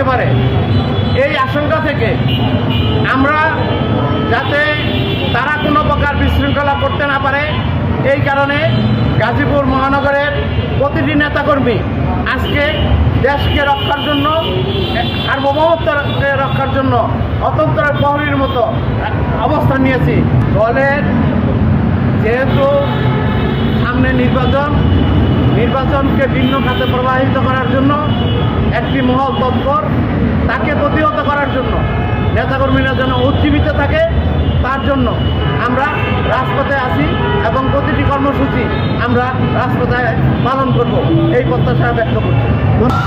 পারে। এই আশঙ্কা থেকে আমরা যাতে তারা কোনো প্রকার বিশৃঙ্খলা করতে না পারে, এই কারণে গাজীপুর মহানগরের প্রতিটি নেতাকর্মী আজকে দেশকে রক্ষার জন্য, সার্বভৌমত্বকে রক্ষার জন্য অতন্ত্র প্রহরীর মতো অবস্থান নিয়েছি। দলের যেহেতু সামনে নির্বাচনকে ভিন্ন খাতে প্রবাহিত করার জন্য একটি মহল তৎপর, তাকে প্রতিহত করার জন্য নেতাকর্মীরা যেন উজ্জীবিত থাকে, তার জন্য আমরা রাজপথে আছি এবং প্রতিটি কর্মসূচি আমরা রাজপথে পালন করব, এই প্রত্যাশা ব্যক্ত করছি।